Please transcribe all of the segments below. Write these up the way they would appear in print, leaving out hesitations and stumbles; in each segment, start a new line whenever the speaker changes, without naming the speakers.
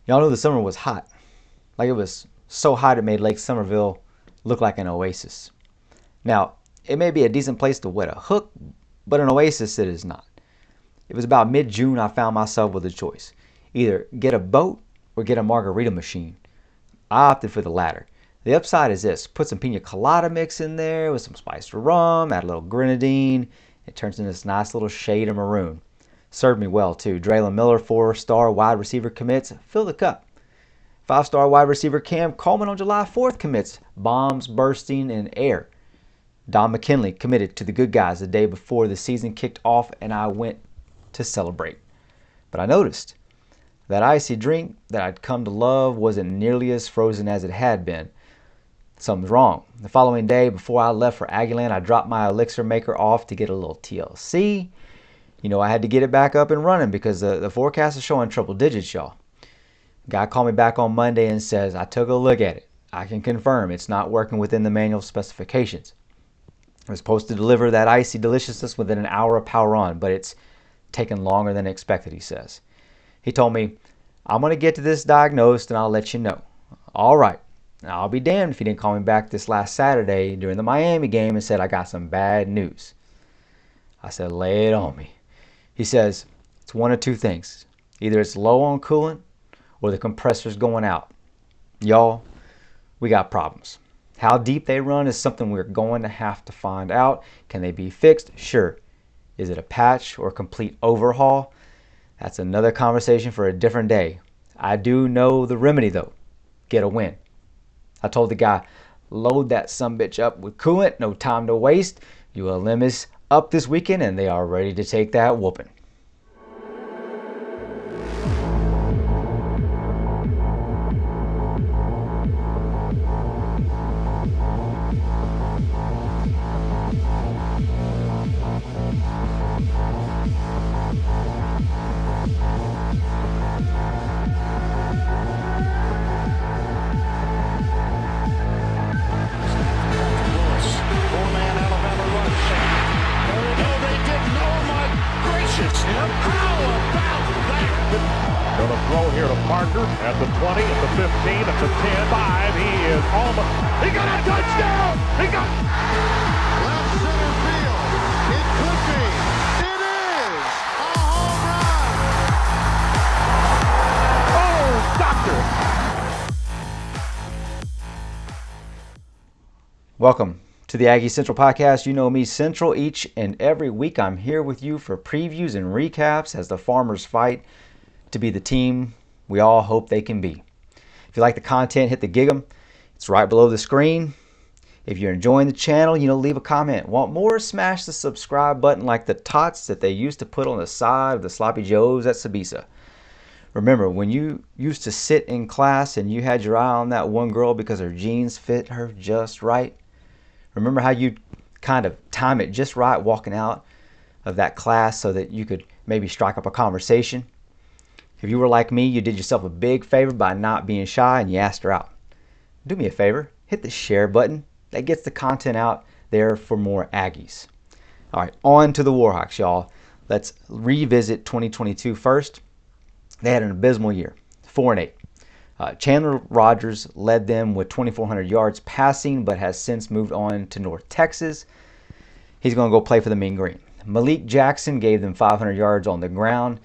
Y'all know the summer was hot. Like it was so hot it made Lake Somerville look like an oasis. Now, it may be a decent place to wet a hook, but an oasis it is not. It was about mid-June I found myself with a choice. Either get a boat or get a margarita machine. I opted for the latter. The upside is this. Put some pina colada mix in there with some spiced rum, add a little grenadine. It turns into this nice little shade of maroon. Served me well too. Draylon Miller, 4-star wide receiver commits. Fill the cup. 5-star wide receiver Cam Coleman on July 4th commits. Bombs bursting in air. Don McKinley committed to the good guys the day before the season kicked off, and I went to celebrate. But I noticed that icy drink that I'd come to love wasn't nearly as frozen as it had been. Something's wrong. The following day, before I left for Aggieland, I dropped my elixir maker off to get a little TLC. You know, I had to get it back up and running because the forecast is showing triple digits, y'all. Guy called me back on Monday and says, I took a look at it. I can confirm it's not working within the manual specifications. I was supposed to deliver that icy deliciousness within an hour of power on, but it's taken longer than expected, he says. He told me, I'm going to get to this diagnosed and I'll let you know. All right. Now, I'll be damned if he didn't call me back this last Saturday during the Miami game and said, I got some bad news. I said, lay it on me. He says, it's one of two things. Either it's low on coolant or the compressor's going out. Y'all, we got problems. How deep they run is something we're going to have to find out. Can they be fixed? Sure. Is it a patch or a complete overhaul? That's another conversation for a different day. I do know the remedy though. Get a win. I told the guy, load that sumbitch up with coolant, no time to waste. ULM is up this weekend and they are ready to take that whooping.
Going to throw here to Parker at the 20, at the 15, at the 10, 5. He is almost. He got a touchdown! He got.
Left center field. It could be. It is a home run.
Oh, doctor!
Welcome to the AggieCentral podcast. You know me, Central. Each and every week I'm here with you for previews and recaps as the Farmers fight to be the team we all hope they can be. If you like the content, hit the gig 'em. It's right below the screen. If you're enjoying the channel, leave a comment. Want more? Smash the subscribe button like the tots that they used to put on the side of the sloppy joes at Sabisa. Remember, when you used to sit in class and you had your eye on that one girl because her jeans fit her just right? Remember how you'd kind of time it just right walking out of that class so that you could maybe strike up a conversation? If you were like me, you did yourself a big favor by not being shy and you asked her out. Do me a favor, hit the share button. That gets the content out there for more Aggies. All right, on to the Warhawks, y'all. Let's revisit 2022 first. They had an abysmal year, 4-8. Chandler Rogers led them with 2,400 yards passing, but has since moved on to North Texas. He's going to go play for the Mean Green. Malik Jackson gave them 500 yards on the ground,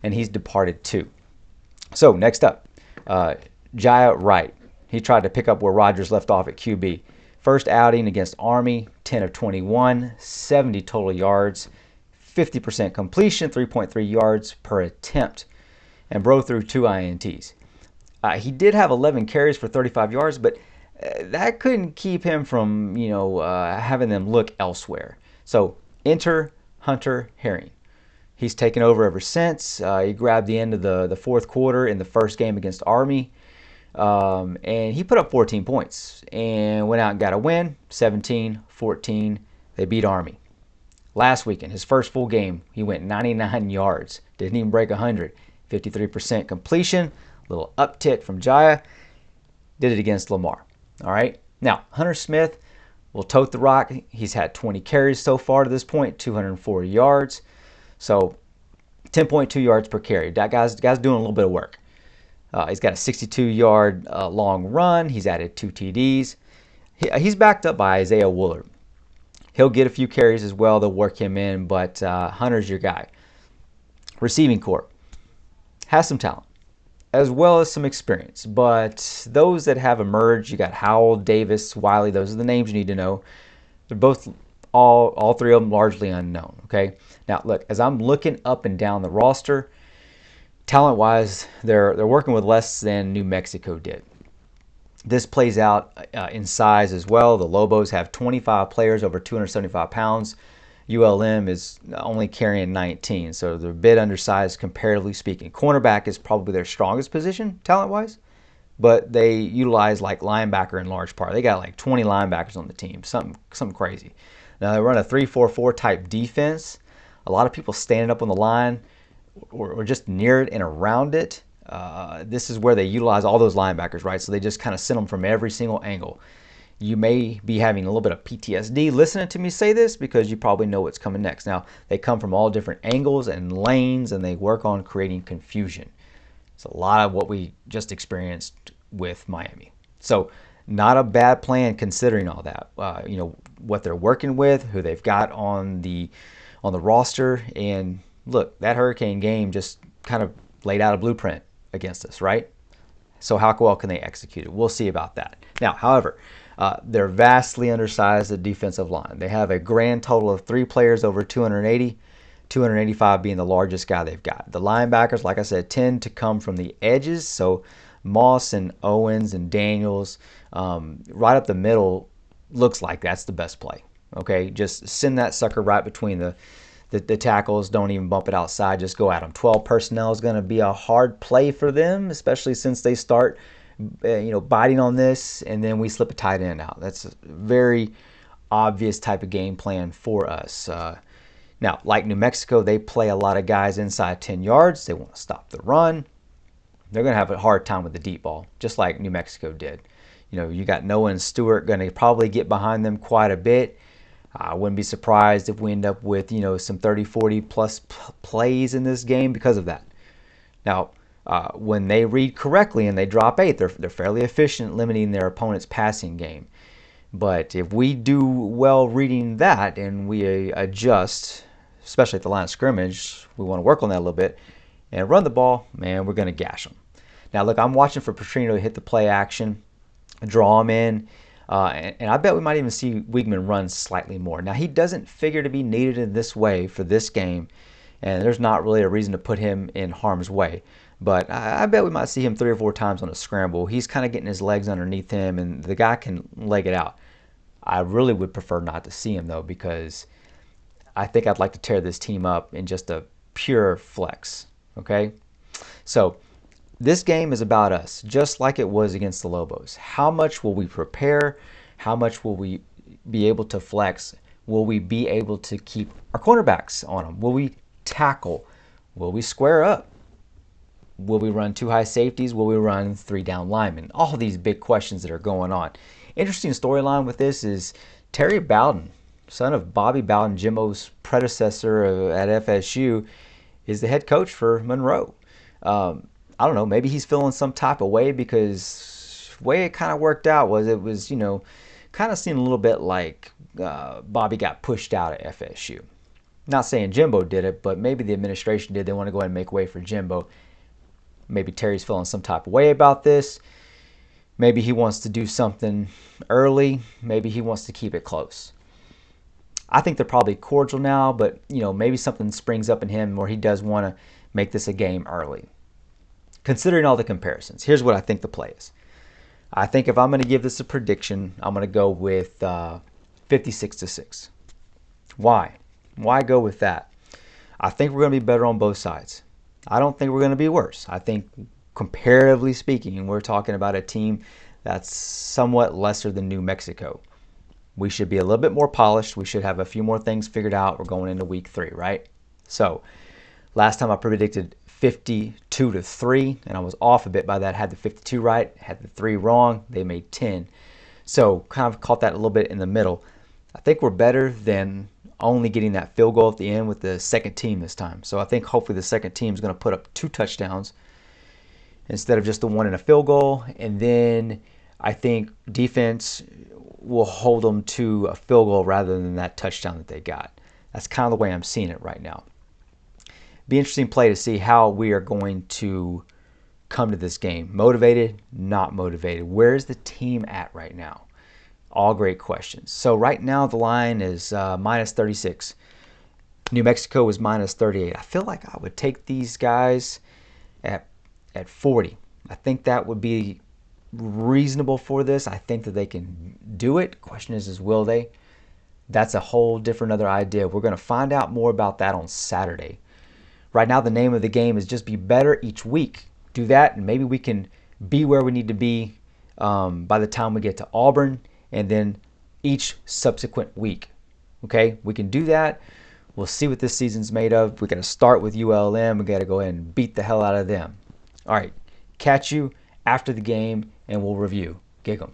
and he's departed too. So next up, Jaya Wright. He tried to pick up where Rogers left off at QB. First outing against Army, 10 of 21, 70 total yards, 50% completion, 3.3 yards per attempt, and Bro threw 2 INTs. He did have 11 carries for 35 yards, but that couldn't keep him from, having them look elsewhere. So enter Hunter Herring. He's taken over ever since. He grabbed the end of the fourth quarter in the first game against Army. And he put up 14 points and went out and got a win, 17-14. They beat Army. Last weekend, his first full game, he went 99 yards. Didn't even break 100. 53% completion. Little uptick from Jaya. Did it against Lamar. All right. Now, Hunter Smith will tote the rock. He's had 20 carries so far to this point, 204 yards. So 10.2 yards per carry. That guy's doing a little bit of work. He's got a 62-yard long run. He's added 2 TDs. He's backed up by Isaiah Woolard. He'll get a few carries as well. They'll work him in, but Hunter's your guy. Receiving corps has some talent as well as some experience, but those that have emerged, you got Howell, Davis, Wiley. Those are the names you need to know. They're both all three of them largely unknown. Okay. Now look, as I'm looking up and down the roster, talent-wise, they're working with less than New Mexico did. This plays out in size as well. The Lobos have 25 players over 275 pounds. ULM is only carrying 19, so they're a bit undersized comparatively speaking. Cornerback is probably their strongest position, talent-wise, but they utilize like linebacker in large part. They got like 20 linebackers on the team, something crazy. Now they run a 3-4-4 type defense. A lot of people standing up on the line or just near it and around it. This is where they utilize all those linebackers, right? So they just kind of send them from every single angle. You may be having a little bit of PTSD listening to me say this because you probably know what's coming next. Now, they come from all different angles and lanes, and they work on creating confusion. It's a lot of what we just experienced with Miami. So not a bad plan considering all that. What they're working with, who they've got on the roster, and look, that Hurricane game just kind of laid out a blueprint against us, right? So how well can they execute it? We'll see about that. Now, however, they're vastly undersized at defensive line. They have a grand total of 3 players over 280, 285 being the largest guy they've got. The linebackers, like I said, tend to come from the edges. So Moss and Owens and Daniels, right up the middle, looks like that's the best play. Okay, just send that sucker right between the tackles. Don't even bump it outside. Just go at them. 12 personnel is going to be a hard play for them, especially since they start biting on this, and then we slip a tight end out. That's a very obvious type of game plan for us. Now, like New Mexico, they play a lot of guys inside 10 yards. They want to stop the run. They're going to have a hard time with the deep ball, just like New Mexico did. You got Noah and Stewart going to probably get behind them quite a bit. I wouldn't be surprised if we end up with, some 30, 40 plus plays in this game because of that. Now, when they read correctly and they drop 8, they're fairly efficient limiting their opponent's passing game. But if we do well reading that and we adjust, especially at the line of scrimmage, we want to work on that a little bit, and run the ball, man, we're going to gash them. Now, look, I'm watching for Petrino to hit the play action, draw him in, and I bet we might even see Weigman run slightly more. Now, he doesn't figure to be needed in this way for this game, and there's not really a reason to put him in harm's way. But I bet we might see him 3 or 4 times on a scramble. He's kind of getting his legs underneath him, and the guy can leg it out. I really would prefer not to see him, though, because I think I'd like to tear this team up in just a pure flex, okay? So this game is about us, just like it was against the Lobos. How much will we prepare? How much will we be able to flex? Will we be able to keep our cornerbacks on them? Will we tackle? Will we square up? Will we run 2 high safeties? Will we run 3 down linemen? All these big questions that are going on. Interesting storyline with this is Terry Bowden, son of Bobby Bowden, Jimbo's predecessor at FSU, is the head coach for Monroe. I don't know, maybe he's feeling some type of way because the way it kind of worked out was kind of seemed a little bit like Bobby got pushed out at FSU. Not saying Jimbo did it, but maybe the administration did. They want to go ahead and make way for Jimbo. Maybe Terry's feeling some type of way about this. Maybe he wants to do something early. Maybe he wants to keep it close. I think they're probably cordial now, but maybe something springs up in him where he does want to make this a game early. Considering all the comparisons, here's what I think the play is. I think if I'm going to give this a prediction, I'm going to go with 56-6. Why? Why go with that? I think we're going to be better on both sides. I don't think we're going to be worse. I think comparatively speaking, we're talking about a team that's somewhat lesser than New Mexico. We should be a little bit more polished. We should have a few more things figured out. We're going into week 3, right? So last time I predicted 52-3, and I was off a bit by that. Had the 52 right, had the 3 wrong. They made 10. So kind of caught that a little bit in the middle. I think we're better than only getting that field goal at the end with the second team this time. So I think hopefully the second team is going to put up 2 touchdowns instead of just the one and a field goal. And then I think defense will hold them to a field goal rather than that touchdown that they got. That's kind of the way I'm seeing it right now. Be interesting play to see how we are going to come to this game. Motivated, not motivated. Where is the team at right now? All great questions. So right now the line is minus 36. New Mexico was minus 38. I feel like I would take these guys at 40. I think that would be reasonable for this. I think that they can do it. Question is will they? That's a whole different other idea. We're going to find out more about that on Saturday. Right now the name of the game is just be better each week. Do that and maybe we can be where we need to be by the time we get to Auburn and then each subsequent week. Okay, we can do that. We'll see what this season's made of. We're going to start with ULM. We got to go ahead and beat the hell out of them. All right, catch you after the game and we'll review. Gig 'em.